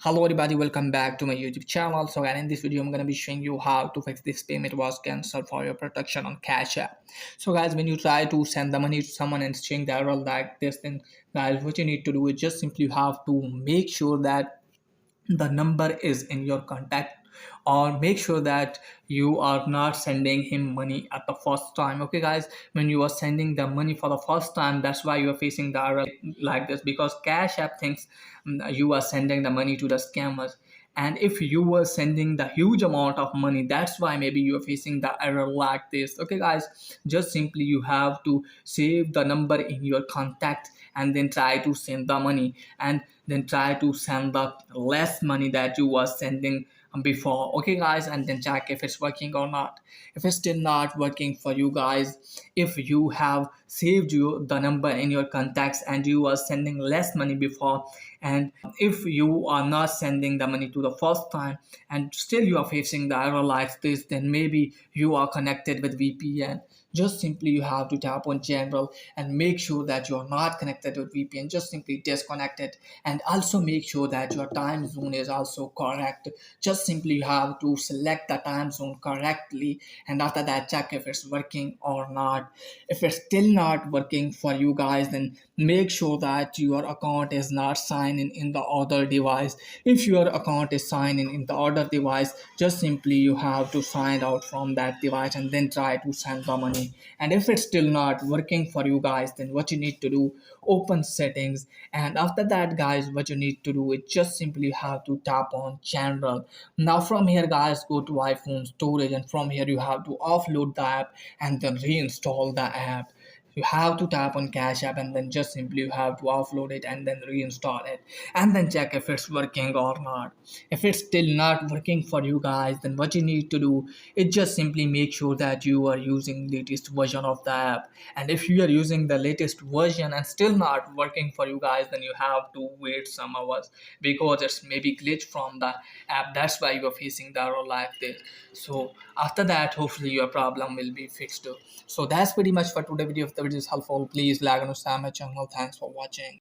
Hello everybody, welcome back to my YouTube channel. So and in this video I'm gonna be showing you how to fix this payment was cancelled for your protection on Cash App. So guys, when you try to send the money to someone and it's showing the error like this, then guys what you need to do is just simply have to make sure that the number is in your contact, or make sure that you are not sending him money at the first time. Okay guys, when you are sending the money for the first time, that's why you are facing the error like this, because Cash App thinks you are sending the money to the scammers. And if you were sending the huge amount of money, that's why maybe you are facing the error like this. Okay guys, just simply you have to save the number in your contact and then try to send the money, and then try to send the less money that you was sending before. Okay guys, and then check if it's working or not. If it's still not working for you guys, if you have saved the number in your contacts and you are sending less money before, and if you are not sending the money to the first time and still you are facing the error like this, then maybe you are connected with VPN. Just simply you have to tap on general and make sure that you are not connected with VPN. Just simply disconnect it, and also make sure that your time zone is also correct. Just simply you have to select the time zone correctly, and after that check if it's working or not. If it's still not working for you guys, then make sure that your account is not signed in the other device. If your account is signed in the other device, just simply you have to sign out from that device and then try to send the money. And if it's still not working for you guys, then what you need to do, open settings, and after that guys what you need to do is just simply have to tap on general. Now from here guys, go to iPhone storage, and from here you have to offload the app and then reinstall the app. You have to tap on Cash App and then just simply you have to offload it and then reinstall it, and then check if it's working or not. If it's still not working for you guys, then what you need to do is just simply make sure that you are using latest version of the app. And if you are using the latest version and still not working for you guys, then you have to wait some hours, because it's maybe glitch from the app. That's why you are facing the error like this. So after that, hopefully your problem will be fixed. So that's pretty much for today video. If the video is helpful, please like and subscribe my channel. Thanks for watching.